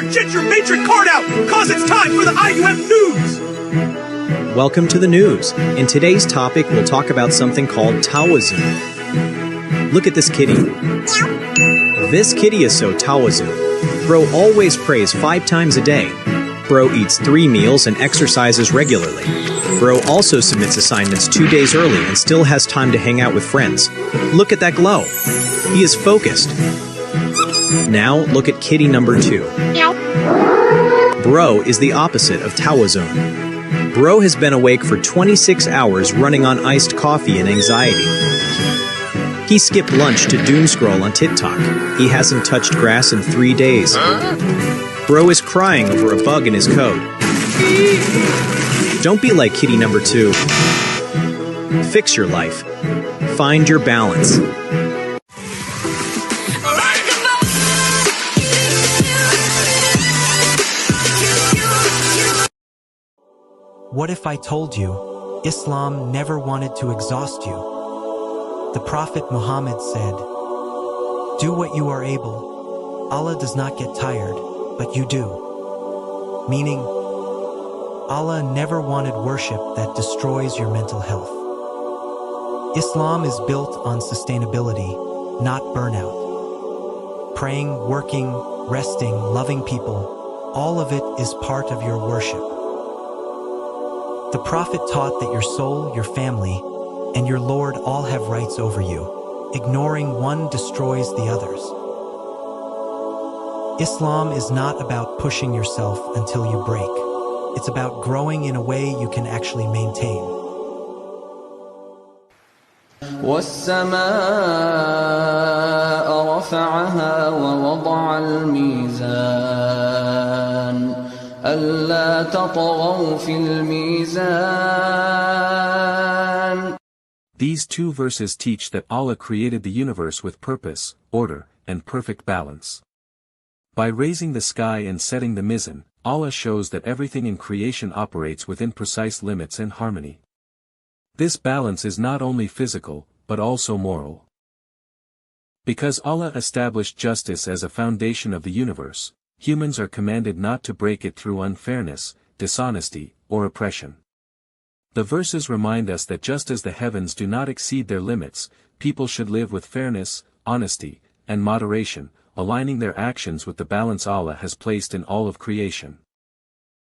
get your matron card out, cause it's time for the IUM news! Welcome to the news. In today's topic, we'll talk about something called Tawazun. Look at this kitty. This kitty is so Tawazun. Bro always prays 5 times a day. Bro eats 3 meals and exercises regularly. Bro also submits assignments 2 days early and still has time to hang out with friends. Look at that glow. He is focused. Now, look at kitty number 2. Bro is the opposite of Tawazun. Bro has been awake for 26 hours running on iced coffee and anxiety. He skipped lunch to doom scroll on TikTok. He hasn't touched grass in 3 days. Bro is crying over a bug in his code. Don't be like kitty number 2. Fix your life. Find your balance. What if I told you, Islam never wanted to exhaust you? The Prophet Muhammad said, "Do what you are able. Allah does not get tired, but you do." Meaning, Allah never wanted worship that destroys your mental health. Islam is built on sustainability, not burnout. Praying, working, resting, loving people, all of it is part of your worship. The Prophet taught that your soul, your family, and your Lord all have rights over you. Ignoring one destroys the others. Islam is not about pushing yourself until you break. It's about growing in a way you can actually maintain. وَالسَّمَاءَ رَفَعَهَا وَوَضَعَ الْمِيزَانَ أَلَّا تَطْغَوْا فِي الْمِيزَانِ. These 2 verses teach that Allah created the universe with purpose, order, and perfect balance. By raising the sky and setting the mizan, Allah shows that everything in creation operates within precise limits and harmony. This balance is not only physical, but also moral. Because Allah established justice as a foundation of the universe, humans are commanded not to break it through unfairness, dishonesty, or oppression. The verses remind us that just as the heavens do not exceed their limits, people should live with fairness, honesty, and moderation, aligning their actions with the balance Allah has placed in all of creation.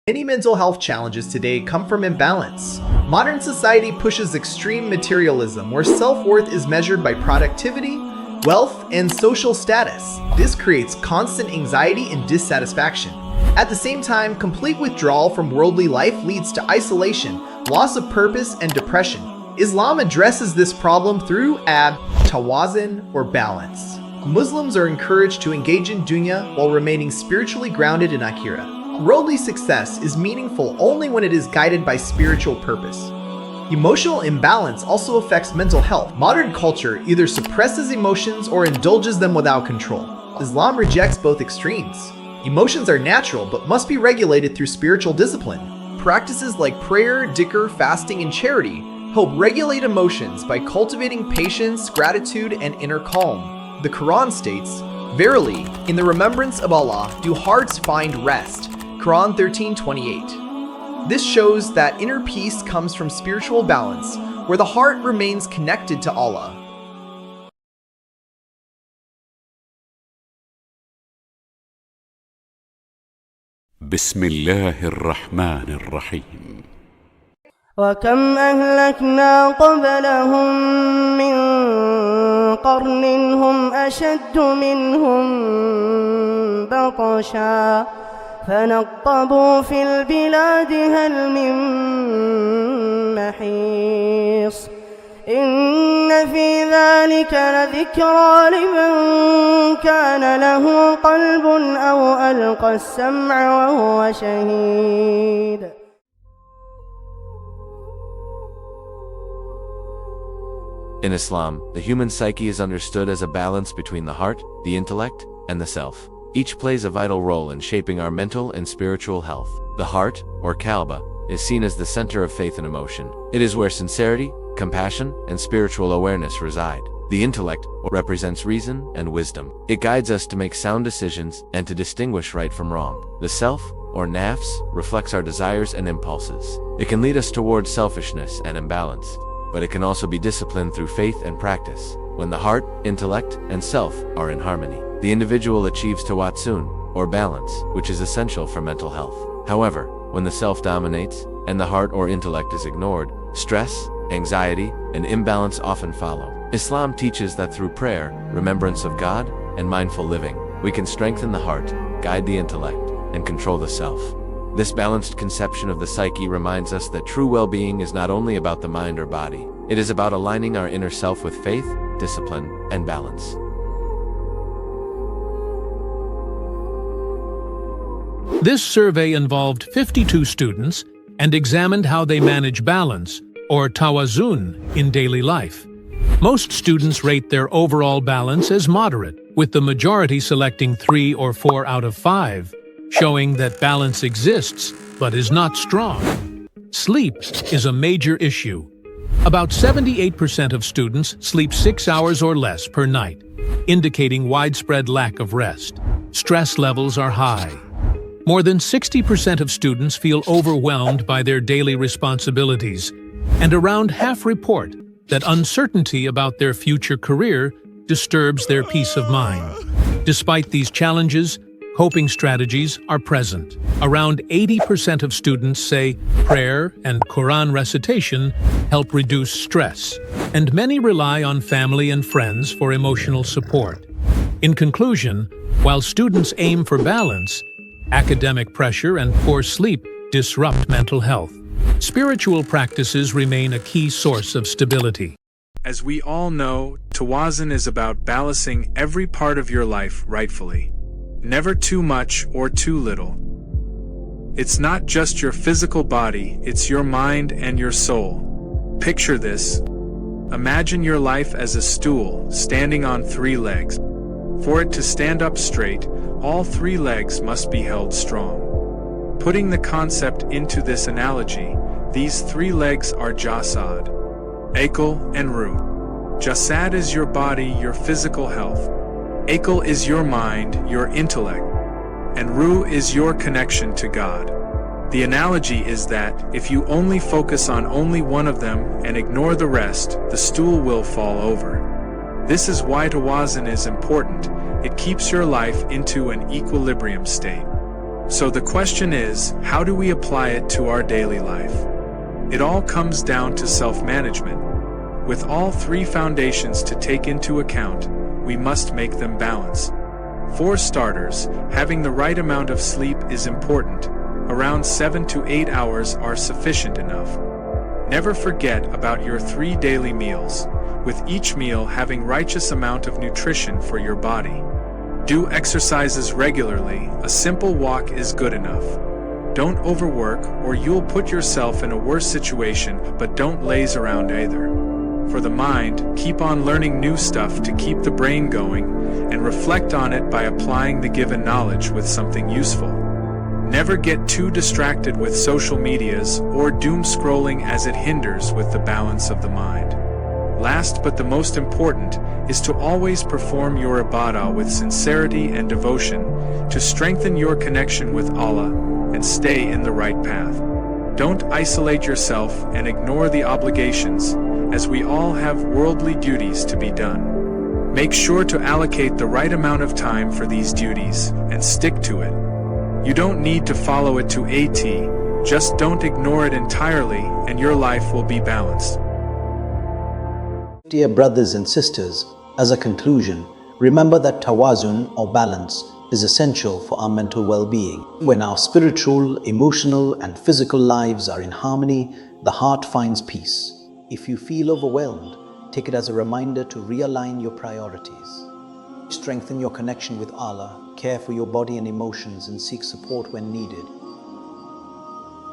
Many mental health challenges today come from imbalance. Modern society pushes extreme materialism, where self-worth is measured by productivity, wealth, and social status. This creates constant anxiety and dissatisfaction. At the same time, complete withdrawal from worldly life leads to isolation, loss of purpose, and depression. Islam addresses this problem through Tawazun, or balance. Muslims are encouraged to engage in dunya while remaining spiritually grounded in akhirah. Worldly success is meaningful only when it is guided by spiritual purpose. Emotional imbalance also affects mental health. Modern culture either suppresses emotions or indulges them without control. Islam rejects both extremes. Emotions are natural but must be regulated through spiritual discipline. Practices like prayer, dhikr, fasting, and charity help regulate emotions by cultivating patience, gratitude, and inner calm. The Quran states, "Verily, in the remembrance of Allah do hearts find rest." Quran 13:28. This shows that inner peace comes from spiritual balance, where the heart remains connected to Allah. بسم الله الرحمن الرحيم. وكم أهلكنا قبلهم من قرن هم أشد منهم بطشا فنقبوا في البلاد هل من محيص إن في ذلك لذكرى لمن كان له قلب أو ألقى السمع وهو شهيد. In Islam, the human psyche is understood as a balance between the heart, the intellect, and the self. Each plays a vital role in shaping our mental and spiritual health. The heart, or Kalba, is seen as the center of faith and emotion. It is where sincerity, compassion, and spiritual awareness reside. The intellect represents reason and wisdom. It guides us to make sound decisions and to distinguish right from wrong. The self, or nafs, reflects our desires and impulses. It can lead us towards selfishness and imbalance, but it can also be disciplined through faith and practice. When the heart, intellect, and self are in harmony, the individual achieves Tawazun, or balance, which is essential for mental health. However, when the self dominates and the heart or intellect is ignored, stress, anxiety, and imbalance often follow. Islam teaches that through prayer, remembrance of God, and mindful living, we can strengthen the heart, guide the intellect, and control the self. This balanced conception of the psyche reminds us that true well-being is not only about the mind or body, it is about aligning our inner self with faith, discipline, and balance. This survey involved 52 students and examined how they manage balance, or Tawazun, in daily life. Most students rate their overall balance as moderate, with the majority selecting 3 or 4 out of 5, showing that balance exists but is not strong. Sleep is a major issue. About 78% of students sleep 6 hours or less per night, indicating widespread lack of rest. Stress levels are high. More than 60% of students feel overwhelmed by their daily responsibilities, and around half report that uncertainty about their future career disturbs their peace of mind. Despite these challenges, coping strategies are present. Around 80% of students say prayer and Quran recitation help reduce stress, and many rely on family and friends for emotional support. In conclusion, while students aim for balance, academic pressure and poor sleep disrupt mental health. Spiritual practices remain a key source of stability. As we all know, Tawazun is about balancing every part of your life rightfully. Never too much or too little. It's not just your physical body, it's your mind and your soul. Picture this. Imagine your life as a stool standing on 3 legs. For it to stand up straight, all 3 legs must be held strong. Putting the concept into this analogy, these 3 legs are Jasad, Aql, and Ruh. Jasad is your body, your physical health. Aql is your mind, your intellect. And Ruh is your connection to God. The analogy is that if you only focus on only one of them and ignore the rest, the stool will fall over. This is why Tawazun is important. It keeps your life into an equilibrium state. So the question is, how do we apply it to our daily life? It all comes down to self-management. With all 3 foundations to take into account, we must make them balance. For starters, having the right amount of sleep is important. Around 7 to 8 hours are sufficient enough. Never forget about your 3 daily meals, with each meal having righteous amount of nutrition for your body. Do exercises regularly, a simple walk is good enough. Don't overwork or you'll put yourself in a worse situation, but don't laze around either. For the mind, keep on learning new stuff to keep the brain going, and reflect on it by applying the given knowledge with something useful. Never get too distracted with social medias or doom scrolling as it hinders with the balance of the mind. Last but the most important is to always perform your ibadah with sincerity and devotion to strengthen your connection with Allah and stay in the right path. Don't isolate yourself and ignore the obligations, as we all have worldly duties to be done. Make sure to allocate the right amount of time for these duties and stick to it. You don't need to follow it to a T, just don't ignore it entirely and your life will be balanced. Dear brothers and sisters, as a conclusion, remember that Tawazun, or balance, is essential for our mental well-being. When our spiritual, emotional, and physical lives are in harmony, the heart finds peace. If you feel overwhelmed, take it as a reminder to realign your priorities. Strengthen your connection with Allah, care for your body and emotions, and seek support when needed.